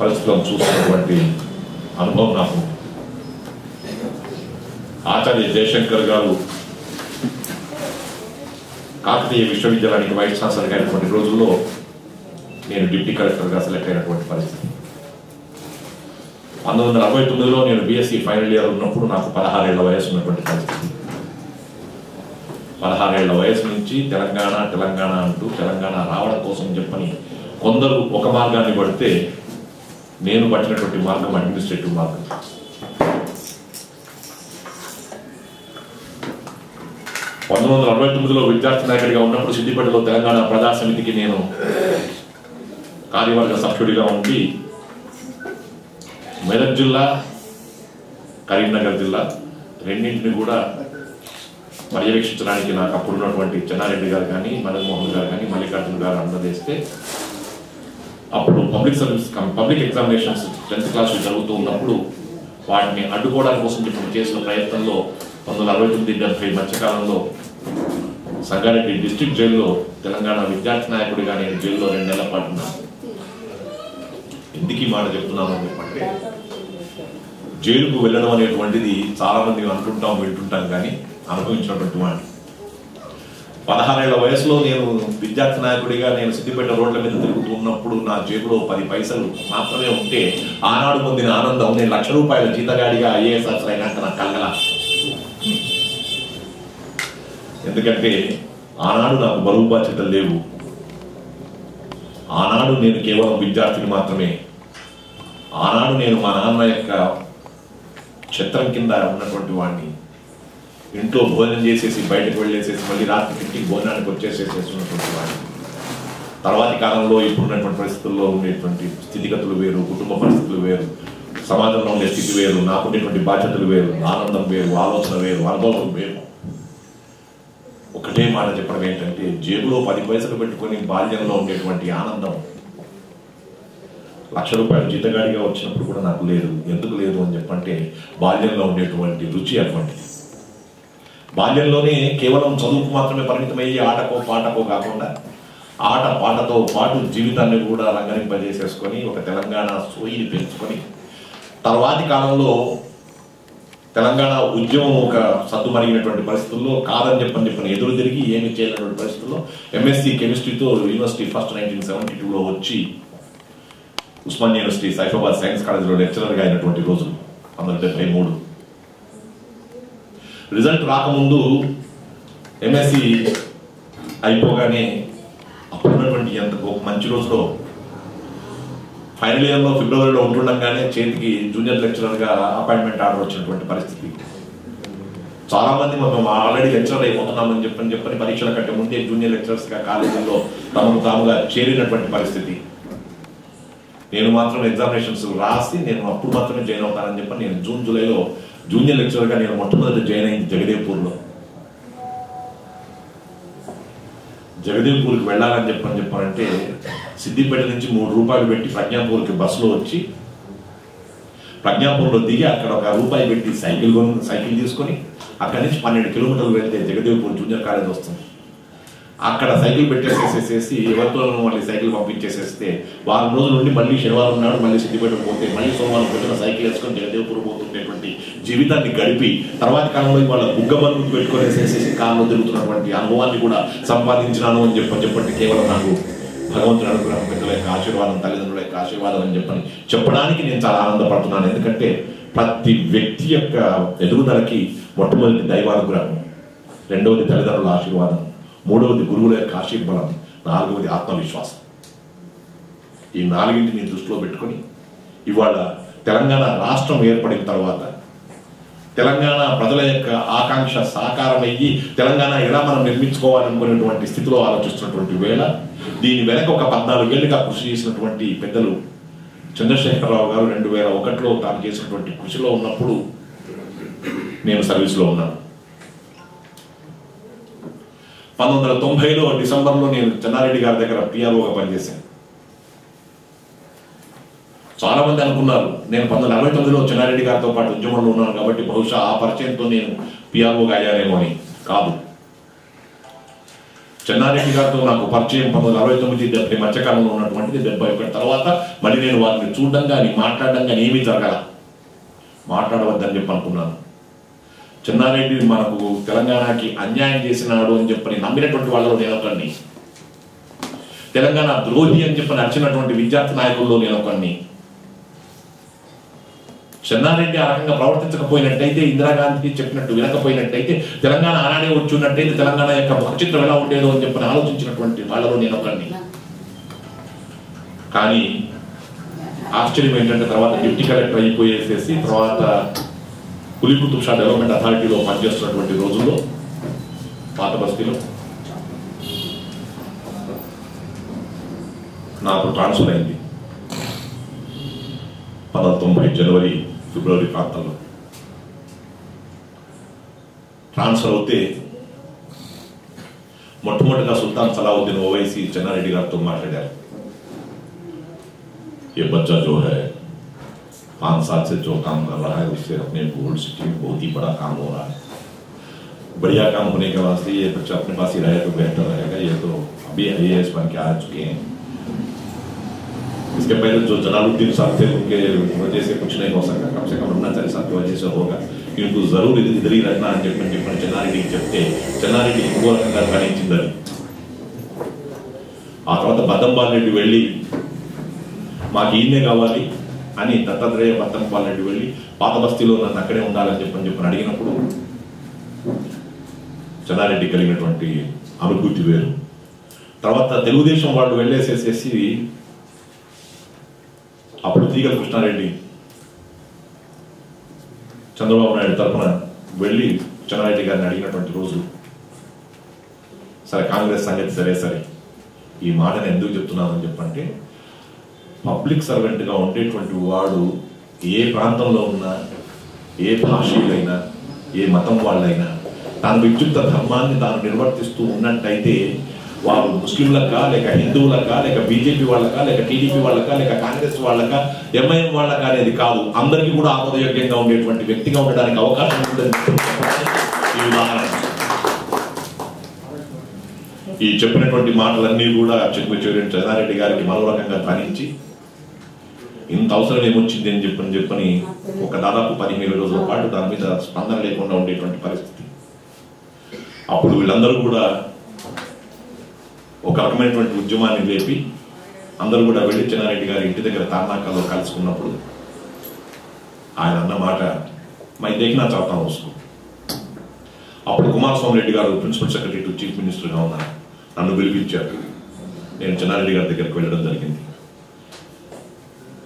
పరిస్థితులను చూస్తున్నటువంటి అనుభవం నాకు. ఆచార్య జయశంకర్ గారు కాకతీయ విశ్వవిద్యాలయానికి వైస్ ఛాన్సలర్గా అయినటువంటి రోజుల్లో నేను డిప్యూటీ కలెక్టర్గా సెలెక్ట్ అయినటువంటి పరిస్థితి. 1969లో నేను బీఎస్సీ ఫైనల్ ఇయర్ ఉన్నప్పుడు నాకు 16 ఏళ్ల వయసు ఉన్నటువంటి పరిస్థితి. 16 ఏళ్ల వయసు నుంచి తెలంగాణ అంటూ తెలంగాణ రావడం కోసం చెప్పని కొందరు ఒక మార్గాన్ని పడితే నేను పట్టినటువంటి మార్గం అడ్మినిస్ట్రేటివ్ మార్గం. లో విద్యార్థి నాయకుడిగా ఉన్నప్పుడు సిద్దిపేటలో తెలంగాణ ప్రజా సమితికి నేను కార్యవర్గ సభ్యుడిగా ఉండి మెదక్ జిల్లా, కరీంనగర్ జిల్లా రెండింటిని కూడా పర్యవేక్షించడానికి నాకు అప్పుడున్నటువంటి చెన్నారెడ్డి గారు కానీ, మదన్మోహన్ గారు కానీ, మల్లికార్జున గారు అందజేస్తే అప్పుడు పబ్లిక్ ఎగ్జామినేషన్స్ 10th క్లాస్ జరుగుతూ ఉన్నప్పుడు వాటిని అడ్డుకోవడానికి కోసం ఇప్పుడు చేసిన ప్రయత్నంలో 1969-70 మధ్యకాలంలో సంగారెడ్డి డిస్ట్రిక్ట్ జైల్లో తెలంగాణ విద్యార్థి నాయకుడిగా నేను జైల్లో 2 నెలల పాటు ఉన్నాను. ఎందుకు ఈ మాట చెప్తున్నాను అంటే, జైలుకు వెళ్ళడం అనేటువంటిది చాలా మంది అనుకుంటాం, వింటుంటాం, కానీ అనుభవించినటువంటి వాడిని. 16 ఏళ్ల వయసులో నేను విద్యార్థి నాయకుడిగా నేను సిద్దిపేట రోడ్ల మీద తిరుగుతూ ఉన్నప్పుడు నా జేబులో 10 పైసలు మాత్రమే ఉంటే ఆనాడు పొందిన ఆనందం నేను ₹1,00,000 జీతగాడిగా ఐఏఎస్ ఆఫీసర్ అయినాక నాకు కలగల. ఎందుకంటే ఆనాడు నాకు బరువు బాధ్యతలు లేవు. ఆనాడు నేను కేవలం విద్యార్థిని మాత్రమే. ఆనాడు నేను మా నాన్న యొక్క ఛత్రం కింద ఉన్నటువంటి వాడిని. ఇంట్లో భోజనం చేసేసి బయటకు వెళ్ళేసేసి మళ్ళీ రాత్రి ఇంటికి భోజనానికి వచ్చేసేసేసినటువంటి వాడిని. తర్వాతి కాలంలో ఇప్పుడున్నటువంటి పరిస్థితుల్లో ఉండేటువంటి స్థితిగతులు వేరు, కుటుంబ పరిస్థితులు వేరు, సమాజంలో ఉండే స్థితి వేరు, నాకు ఉండేటువంటి బాధ్యతలు వేరు, ఆనందం వేరు, ఆలోచన వేరు, అనుభవం వేరు. ఒకటే మాట చెప్పడం ఏంటంటే, జేబులో 10 పైసలు పెట్టుకొని బాల్యంలో ఉండేటువంటి ఆనందం ₹1,00,000 జీతగాడిగా వచ్చినప్పుడు కూడా నాకు లేదు. ఎందుకు లేదు అని చెప్పంటే, బాల్యంలో ఉండేటువంటి రుచి అటువంటిది. బాల్యంలోనే కేవలం చదువుకు మాత్రమే పరిమితమయ్యి ఆటకో పాటకో కాకుండా ఆట పాటతో పాటు జీవితాన్ని కూడా రంగరింపజేసేసుకొని ఒక తెలంగాణ సోయిని పెంచుకొని తర్వాతి కాలంలో తెలంగాణ ఉద్యమం ఒక సద్దుమరిగినటువంటి పరిస్థితుల్లో కాదని చెప్పని ఎదురు తిరిగి ఏమి చేయలేనటువంటి పరిస్థితుల్లో ఎంఎస్సీ కెమిస్ట్రీతో యూనివర్సిటీ ఫస్ట్ 1972లో వచ్చి ఉస్మానియా యూనివర్సిటీ సైఫాబాద్ సైన్స్ కాలేజీలో లెక్చరర్గా అయినటువంటి రోజులు 1973. రిజల్ట్ రాకముందు ఎంఎస్సీ అయిపోగానే అప్పుడున్నటువంటి ఎంత మంచి రోజులో ఫైనల్ ఇయర్లో ఫిబ్రవరిలో ఉంటుండగానే చేతికి జూనియర్ లెక్చరర్గా అపాయింట్మెంట్ ఆర్డర్ వచ్చినటువంటి పరిస్థితి. చాలా మంది మనం ఆల్రెడీ లెక్చరర్ అయిపోతున్నామని చెప్పని పరీక్షల కంటే ముందే జూనియర్ లెక్చరర్స్గా కాలేజీల్లో తమకు తాముగా చేరినటువంటి పరిస్థితి. నేను మాత్రం ఎగ్జామినేషన్స్ రాసి నేను అప్పుడు మాత్రమే జాయిన్ అవుతానని చెప్పి నేను జూన్ జూలైలో జూనియర్ లెక్చరర్గా నేను మొట్టమొదటి జాయిన్ అయింది జగదేవ్పూర్లో. జగదేవ్పూర్కి వెళ్ళాలని చెప్పారంటే సిద్దిపేట నుంచి ₹3 పెట్టి ప్రజ్ఞాపూర్కి బస్సులో వచ్చి ప్రజ్ఞాపూర్లో దిగి అక్కడ ₹1 పెట్టి సైకిల్ తీసుకొని అక్కడి నుంచి 12 కిలోమీటర్లు వెళ్తే జగదేవ్పూర్ జూనియర్ కాలేజ్ వస్తుంది. అక్కడ సైకిల్ పెట్టేసేసేసి ఎవరితో మళ్ళీ సైకిల్ పంపించేసేస్తే వారం రోజుల నుండి మళ్ళీ శనివారం నాడు మళ్ళీ సిద్దిపేటకు పోతే మళ్ళీ సోమవారం పొద్దున సైకిల్ వేసుకొని జగదేవ్పూర్ పోతుండేటువంటి జీవితాన్ని గడిపి తర్వాత కాలంలో వాళ్ళ బుగ్గమన్ను పెట్టుకునేసేసి కాలంలో తిరుగుతున్నటువంటి అనుభవాన్ని కూడా సంపాదించినాను అని చెప్పండి. కేవలం నాకు భగవంతుని అనుగ్రహం, పెద్దల యొక్క ఆశీర్వాదం, తల్లిదండ్రుల యొక్క ఆశీర్వాదం అని చెప్పడానికి నేను చాలా ఆనందపడుతున్నాను. ఎందుకంటే ప్రతి వ్యక్తి యొక్క ఎదుగుదలకి మొట్టమొదటి దైవానుగ్రహం, రెండవది తల్లిదండ్రుల ఆశీర్వాదం, మూడవది గురువుల యొక్క ఆశీర్వాదం, నాలుగవది ఆత్మవిశ్వాసం. ఈ 4ని దృష్టిలో పెట్టుకొని ఇవాళ తెలంగాణ రాష్ట్రం ఏర్పడిన తర్వాత తెలంగాణ ప్రజల యొక్క ఆకాంక్ష సాకారమయ్యి తెలంగాణ ఎలా మనం నిర్మించుకోవాలనుకునేటువంటి స్థితిలో ఆలోచిస్తున్నటువంటి వేళ దీని వెనక ఒక 14 ఏళ్లుగా కృషి చేసినటువంటి పెద్దలు చంద్రశేఖరరావు గారు 2001లో తాను చేసినటువంటి కృషిలో ఉన్నప్పుడు నేను సర్వీస్లో ఉన్నాను. 1990లో డిసెంబర్లో నేను చెన్నారెడ్డి గారి దగ్గర పిఆర్ఓగా పనిచేశాను. చాలా మంది అనుకున్నారు నేను 1969లో చెన్నారెడ్డి గారితో పాటు ఉద్యమంలో ఉన్నాను కాబట్టి బహుశా ఆ పరిచయంతో నేను పిఆర్ఓగా అయ్యానేమో అని. కాదు, చెన్నారెడ్డి గారితో నాకు పరిచయం 1969-70 మధ్యకాలంలో ఉన్నటువంటిది. 71 తర్వాత మళ్ళీ నేను వారిని చూడడం కానీ మాట్లాడడం కానీ ఏమీ జరగల, మాట్లాడవద్దని చెప్పి అనుకున్నాను. చెన్నారెడ్డి మనకు తెలంగాణకి అన్యాయం చేసినాడు అని చెప్పని నమ్మినటువంటి వాళ్ళలో నేను ఒకరిని, తెలంగాణ ద్రోహి అని చెప్పి నచ్చినటువంటి విద్యార్థి నాయకుల్లో నేను ఒకరిని. చెన్నారెడ్డి ఆ రకంగా ప్రవర్తించకపోయినట్టయితే, ఇందిరాగాంధీ చెప్పినట్టు వినకపోయినట్టయితే, తెలంగాణ ఆనాడే వచ్చి ఉన్నట్టయితే తెలంగాణ యొక్క ముఖచిత్రం ఎలా ఉండేదో అని చెప్పని ఆలోచించినటువంటి వాళ్ళలో నేను ఒకరిని. కానీ ఆశ్చర్యం ఏంటంటే తర్వాత డిప్యూటీ కలెక్టర్ అయిపోయేసేసి తర్వాత కులీ కుతుబ్ షా డెవలప్మెంట్ అథారిటీలో పనిచేస్తున్నటువంటి రోజుల్లో పాత బస్తీలో నాకు ట్రాన్స్ఫర్ అయింది 1990 జనవరి ఫిబ్రవరి ప్రాంతంలో. ట్రాన్స్ఫర్ అవుతే మొట్టమొదటిగా సుల్తాన్ సలావుద్దీన్ ఓవైసీ చెన్నారెడ్డి గారితో మాట్లాడారు. ये बच्चा जो है 5 साल से जो काम कर रहा है उससे अपने गोल्ड सिटी में बहुत ही बड़ा काम हो रहा है. बढ़िया काम होने के वास्ते ये बच्चा अपने पास ही रहे तो बेहतर रहेगा. ये तो अभी IAS बन के आ चुके हैं. इसके पहले जो जलालुद्दीन साहब थे उनके वजह से कुछ नहीं हो सकता, कम से कम अन्नाचारी साहब की वजह से होगा. क्योंकि जरूर इधर ही रहना అని చెప్పి చెన్నారెడ్డికి చెప్తే చెన్నారెడ్డి ఇంకో రకంగా ధ్వనించిందని. ఆ తర్వాత బద్దంపాల్ రెడ్డి వెళ్ళి మాకు ఈయనే కావాలి అని దత్తాత్రేయ బద్దంపాల్ రెడ్డి వెళ్ళి పాత బస్తీలో నన్ను అక్కడే ఉండాలని చెప్పని అడిగినప్పుడు చెన్నారెడ్డి కలిగినటువంటి అనుభూతి వేరు. తర్వాత తెలుగుదేశం వాళ్ళు వెళ్ళేసేసేసి అప్పుడు తీగల కృష్ణారెడ్డి చంద్రబాబు నాయుడు తరఫున వెళ్ళి చెన్నారెడ్డి గారిని అడిగినటువంటి రోజు. సరే కాంగ్రెస్ సంగతి సరే సరే, ఈ మాటను ఎందుకు చెప్తున్నానని చెప్పంటే పబ్లిక్ సర్వెంట్గా ఉండేటువంటి వాడు ఏ ప్రాంతంలో ఉన్నా, ఏ భాషీయులైనా, ఏ మతం వాళ్ళైనా తాను విద్యుక్త ధర్మాన్ని తాను నిర్వర్తిస్తూ ఉన్నట్టయితే వారు ముస్లింలకా లేక హిందువులకా లేక బీజేపీ వాళ్ళకా లేక టీడీపీ వాళ్ళకా లేక కాంగ్రెస్ వాళ్ళకా ఎంఐఎం వాళ్ళకా అనేది కాదు, అందరికీ కూడా ఆమోదయోగ్యంగా ఉండేటువంటి వ్యక్తిగా ఉండడానికి అవకాశం ఉందని ఈ ఉదాహరణ. ఈ చెప్పినటువంటి మాటలన్నీ కూడా చెన్నారెడ్డి గారికి మరో రకంగా ధ్వనించి ఇంత అవసరం ఏమొచ్చింది అని చెప్పని ఒక దాదాపు 15 రోజుల పాటు దాని మీద స్పందన లేకుండా ఉండేటువంటి పరిస్థితి. అప్పుడు వీళ్ళందరూ కూడా ఒక రకమైనటువంటి ఉద్యమాన్ని లేపి అందరూ కూడా వెళ్ళి చెన్నారెడ్డి గారి ఇంటి దగ్గర తార్నాకలో కలుసుకున్నప్పుడు ఆయన అన్న మాట మై దేఖనా చాహతా హూं उसको. అప్పుడు కుమారస్వామి రెడ్డి గారు ప్రిన్సిపల్ సెక్రటరీ టు చీఫ్ మినిస్టర్గా ఉన్నారు. నన్ను పిలిపించారు. నేను చెన్నారెడ్డి గారి దగ్గరికి వెళ్ళడం జరిగింది.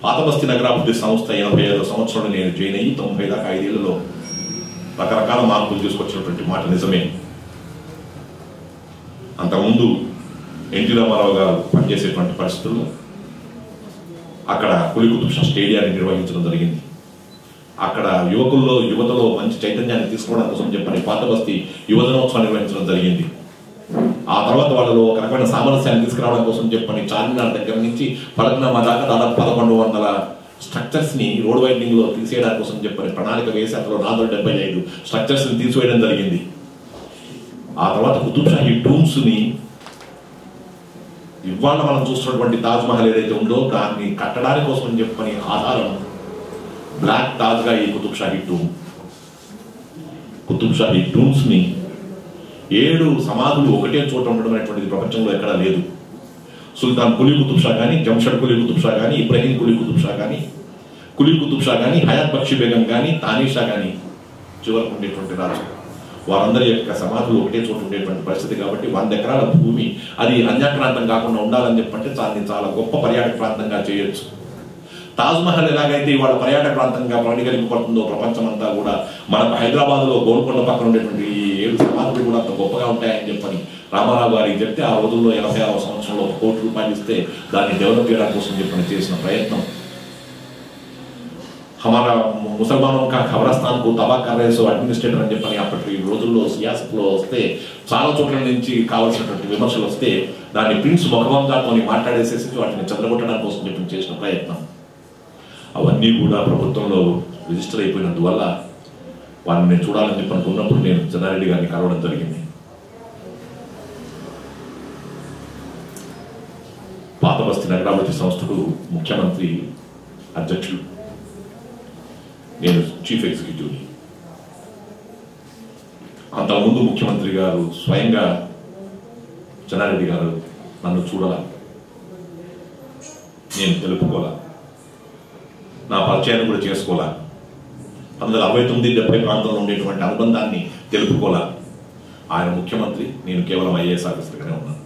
పాత బస్తీ నగరాభివృద్ధి సంస్థ 85వ సంవత్సరంలో నేను జాయిన్ అయ్యి 90 దాకా 5 ఏళ్లలో రకరకాల మార్పులు తీసుకొచ్చినటువంటి మాట నిజమే. అంతకుముందు ఎన్టీ రామారావు గారు పనిచేసేటువంటి పరిస్థితుల్లో అక్కడ కులీ కుతుబ్ షా స్టేడియాన్ని నిర్వహించడం జరిగింది. అక్కడ యువతలో మంచి చైతన్యాన్ని తీసుకోవడం కోసం చెప్పని పాత బస్తీ యువజనోత్సవం నిర్వహించడం జరిగింది. ఆ తర్వాత వాళ్ళలో ఒక రకమైన సామరస్యాన్ని తీసుకురావడం కోసం చెప్పని చార్మినార్ దగ్గర నుంచి ఫలక్నామా దాకా దాదాపు 1100 స్ట్రక్చర్స్ ని రోడ్ వైండింగ్ లో తీసేయడానికి కోసం చెప్పని ప్రణాళిక వేసి అందులో 475 స్ట్రక్చర్స్ ని తీసివేయడం జరిగింది. ఆ తర్వాత కుతుబ్ షాహీ టూమ్స్ ని ఇవాళ మనం చూస్తున్నటువంటి తాజ్ మహల్ ఏదైతే ఉందో దాన్ని కట్టడానికి కోసం చెప్పని ఆధారం బ్లాక్ తాజ్ గా ఈ కుతుబ్ షాహీ టూమ్స్ ని 7 సమాధులు ఒకటే చోట ఉండడం అనేటువంటిది ప్రపంచంలో ఎక్కడా లేదు. సుల్తాన్ కులీ కుతుబ్ షా కానీ, జంషెడ్ కులీ కుతుబ్ షా కానీ, ఇబ్రహీం కులీ కుతుబ్ షా కానీ, హయాత్ బక్షి బేగం కానీ, తానీషా కానీ చివరకు ఉండేటువంటి రాజు వారందరి యొక్క సమాధులు ఒకటే చోట ఉండేటువంటి పరిస్థితి. కాబట్టి 100 ఎకరాల భూమి అది అన్యాక్రాంతం కాకుండా ఉండాలని చెప్పంటే దాన్ని చాలా గొప్ప పర్యాటక ప్రాంతంగా చేయొచ్చు. తాజ్ మహల్ ఎలాగైతే ఇవాళ పర్యాటక ప్రాంతంగా ప్రణీకరింపబడుతుందో ప్రపంచం అంతా కూడా మనకు హైదరాబాద్ లో గోల్కొండ పక్కన ఉండేటువంటి ఈ 7 సమాధులు కూడా అంత గొప్పగా ఉంటాయని చెప్పని రామారావు గారికి చెప్తే ఆ రోజుల్లో 86వ సంవత్సరంలో ₹1 కోటి ఇస్తే దాన్ని డెవలప్ చేయడం కోసం చెప్పని చేసిన ప్రయత్నం. हमारा मुसलमानों का खबरस्तान को तबाह कर रहे सो అడ్మినిస్ట్రేటర్ అని చెప్పని అప్పటి రోజుల్లో సియాసత్లో వస్తే చాలా చోట్ల నుంచి కావాల్సినటువంటి విమర్శలు వస్తే దాన్ని ప్రిన్స్ ముఖవంజాతో మాట్లాడేసేసి వాటిని చెదరగొట్టడం కోసం చెప్పి చేసిన ప్రయత్నం అవన్నీ కూడా ప్రభుత్వంలో రిజిస్టర్ అయిపోయినందువల్ల వారిని నేను చూడాలని చెప్పి అనుకున్నప్పుడు నేను చెన్నారెడ్డి గారిని కలవడం జరిగింది. నగరాభివృద్ధి సంస్థకు ముఖ్యమంత్రి అధ్యక్షుడు, నేను చీఫ్ ఎగ్జిక్యూటివ్ని. అంతకుముందు ముఖ్యమంత్రి గారు స్వయంగా చెన్నారెడ్డి గారు నన్ను చూడాల, నేను తెలుపుకోవాలా, నా పరిచయాన్ని కూడా చేసుకోవాలా, 1969-70 ప్రాంతంలో ఉండేటువంటి అనుబంధాన్ని తెలుపుకోవాలా. ఆయన ముఖ్యమంత్రి, నేను కేవలం ఐఏఎస్ ఆఫీసర్గానే ఉన్నాను.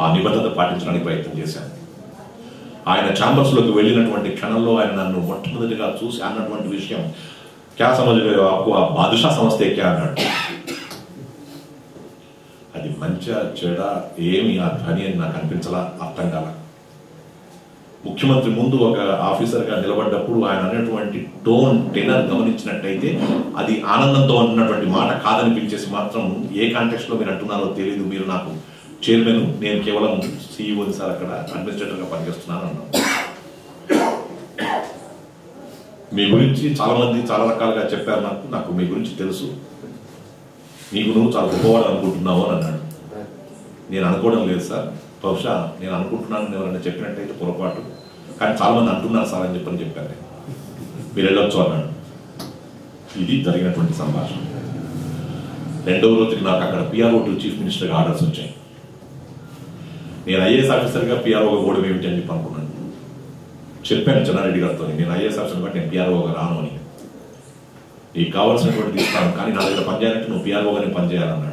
ఆ నిబద్ధత పాటించడానికి ప్రయత్నం చేశాను. ఆయన ఛాంబర్స్లోకి వెళ్ళినటువంటి క్షణంలో ఆయన నన్ను మొట్టమొదటిగా చూసి అన్నటువంటి విషయం, క్యా సమజ్ బాదుషా సంస్థే క్యా అన్నాడు. అది మంచిగా చెడ ఏమి ఆ ధ్వని అని నాకు అనిపించలా, అర్థం కాల. ముఖ్యమంత్రి ముందు ఒక ఆఫీసర్గా నిలబడ్డప్పుడు ఆయన అనేటువంటి టోన్, టెనర్ గమనించినట్టయితే అది ఆనందంతో అన్నటువంటి మాట కాదనిపించేసి మాత్రం ఏ కాంటెక్స్ట్లో మీరు అంటున్నారో తెలియదు, మీరు నాకు చైర్మన్, నేను కేవలం CEO సార్, అక్కడ అడ్మినిస్ట్రేటర్గా పనిచేస్తున్నాను అన్నాను. మీ గురించి చాలా మంది చాలా రకాలుగా చెప్పారు, నాకు మీ గురించి తెలుసు, నీకు నువ్వు చాలా గొప్పవాడు అనుకుంటున్నావు అని అన్నాడు. నేను అనుకోవడం లేదు సార్, బహుశా నేను అనుకుంటున్నాను ఎవరైనా చెప్పినట్టయితే పొరపాటు, కానీ చాలా మంది అంటున్నారు సార్ అని చెప్పాను. నేను మీరు వెళ్ళొచ్చు అన్నాడు. ఇది జరిగినటువంటి సంభాషణ. రెండవ రోజుకి నాకు అక్కడ PRO టు చీఫ్ మినిస్టర్గా ఆర్డర్స్ వచ్చాయి. నేను ఐఏఎస్ ఆఫీసర్గా PROగా పోవడం ఏమిటి అని అనుకున్నాను. చెప్పాను చెన్నారెడ్డి గారితో, నేను ఐఏఎస్ ఆఫీసర్ కాబట్టి నేను PROగా రాను అని, నీకు కావాల్సినటువంటి ఇస్తాను, కానీ నా దగ్గర పనిచేయాలంటే నువ్వు PROగానే పనిచేయాలన్నాడు.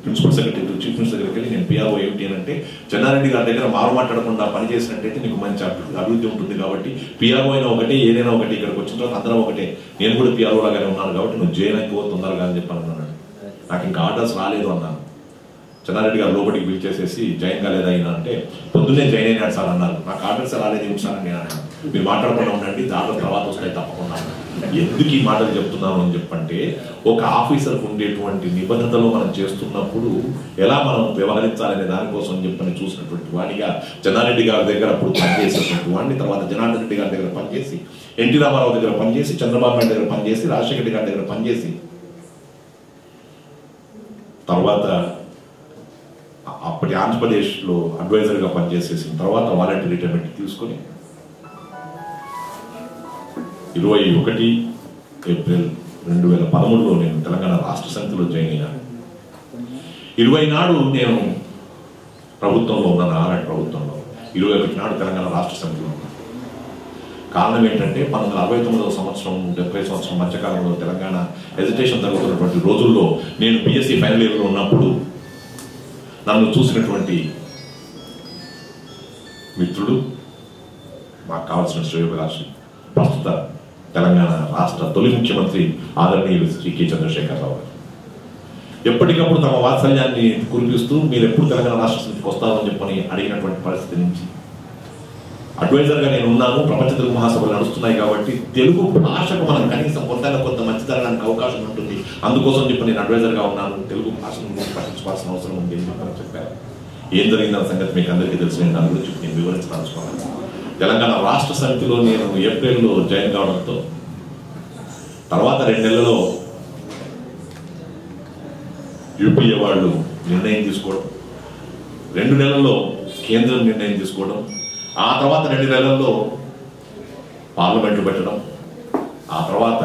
ప్రిన్సిపల్ సెక్రటరీ చీఫ్ మినిస్టర్ దగ్గరికి వెళ్ళి, నేను PRO ఏమిటి అని అంటే, చెన్నారెడ్డి గారి దగ్గర మారు మాట్లాడకుండా పనిచేసినట్టయితే నీకు మంచి అభివృద్ధి ఉంటుంది కాబట్టి PRO అయినా ఒకటే, ఏదైనా ఒకటి, ఇక్కడికి వచ్చిన తర్వాత అందరం ఒకటే, నేను కూడా PRO లాగానే ఉన్నాను కాబట్టి నువ్వు జాయిన్ అయిపో తొందరగా అని చెప్పాను అన్నాడు. నాకు ఇంకా ఆర్డర్స్ రాలేదు అన్నాను. చెన్నారెడ్డి గారు లోపలికి పిలిచేసేసి, జాయిన్ కాలేదా అయినా అంటే, పొద్దున్నే జాయిన్ అయినాడు సార్ అన్నారు. నాకు ఆర్డర్స్ రాలేదు ఏమి సార్ అని నేను అన్నాను. మీరు మాట్లాడకుండా ఉండండి, దాంట్లో తర్వాత వస్తాయి తప్పకుండా. ఎందుకు ఈ మాటలు చెప్తున్నాను అని చెప్పంటే, ఒక ఆఫీసర్కు ఉండేటువంటి నిబంధనలు మనం చేస్తున్నప్పుడు ఎలా మనం వ్యవహరించాలనే దానికోసం చెప్పని చూసినటువంటి వాడిగా చెన్నారెడ్డి గారి దగ్గర అప్పుడు పనిచేసినటువంటి వాడిని, తర్వాత జనార్దన్ రెడ్డి గారి దగ్గర పనిచేసి, ఎన్టీ రామారావు దగ్గర పనిచేసి, చంద్రబాబు నాయుడు దగ్గర పనిచేసి, రాజశేఖర రెడ్డి గారి దగ్గర పనిచేసి, తర్వాత అప్పటి ఆంధ్రప్రదేశ్లో అడ్వైజర్గా పనిచేసేసిన తర్వాత వాలంటీర్ రిటైర్మెంట్ తీసుకొని 21 ఏప్రిల్ 2013లో నేను తెలంగాణ రాష్ట్ర సమితిలో జాయిన్ అయ్యాను. 20 నాడు నేను ప్రభుత్వంలో ఉన్నాను, ఆనాటి ప్రభుత్వంలో. 21 నాడు తెలంగాణ రాష్ట్ర సమితిలో ఉన్నాను. కారణం ఏంటంటే 1969వ సంవత్సరం 70 సంవత్సరం మధ్యకాలంలో తెలంగాణ ఎజిటేషన్ జరుగుతున్నటువంటి రోజుల్లో నేను BSc ఫైనల్ ఇయర్లో ఉన్నప్పుడు నన్ను చూసినటువంటి మిత్రుడు, మాకు కావాల్సిన శ్రేయోభిలాషి, ప్రస్తుత తెలంగాణ రాష్ట్ర తొలి ముఖ్యమంత్రి ఆదరణీయులు శ్రీ K. చంద్రశేఖరరావు గారు ఎప్పటికప్పుడు తమ వాత్సల్యాన్ని కురిపిస్తూ మీరు ఎప్పుడు తెలంగాణ రాష్ట్ర సమితికి వస్తామని చెప్పని అడిగినటువంటి పరిస్థితి నుంచి అడ్వైజర్గా నేను ఉన్నాను. ప్రపంచ తెలుగు మహాసభలు నడుస్తున్నాయి కాబట్టి తెలుగు భాషకు మనం కనీసం కొంత మంచి జరగడానికి అవకాశం ఉంటుంది, అందుకోసం చెప్పి నేను అడ్వైజర్గా ఉన్నాను, తెలుగు భాషను పట్టించుకోవాల్సిన అవసరం ఉంది అని చెప్పారు. ఏం జరిగిందన్న సంగతి మీకు అందరికీ తెలిసిన దాని గురించి నేను వివరించదలుచుకున్నాను. తెలంగాణ రాష్ట్ర సమితిలో నేను ఏప్రిల్లో జాయిన్ కావడంతో తర్వాత 2 నెలలలో UPA వాళ్ళు నిర్ణయం తీసుకోవడం, 2 నెలల్లో కేంద్రం నిర్ణయం తీసుకోవడం, ఆ తర్వాత 2 నెలల్లో పార్లమెంట్లు పెట్టడం, ఆ తర్వాత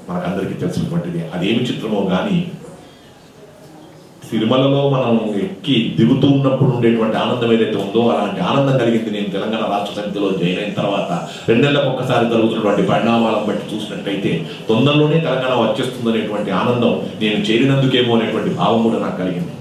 మనకందరికీ తెలిసినటువంటిది. అదేమి చిత్రమో కానీ తిరుమలలో మనం ఎక్కి దిగుతూ ఉన్నప్పుడు ఉండేటువంటి ఆనందం ఏదైతే ఉందో అలాంటి ఆనందం కలిగింది నేను తెలంగాణ రాష్ట్ర సమితిలో జాయిన్ అయిన తర్వాత. 2 నెలలకు ఒక్కసారి జరుగుతున్నటువంటి పరిణామాలను బట్టి చూసినట్టయితే తొందరలోనే తెలంగాణ వచ్చేస్తుందనేటువంటి ఆనందం, నేను చేరినందుకేమో అనేటువంటి భావం కూడా నాకు కలిగింది.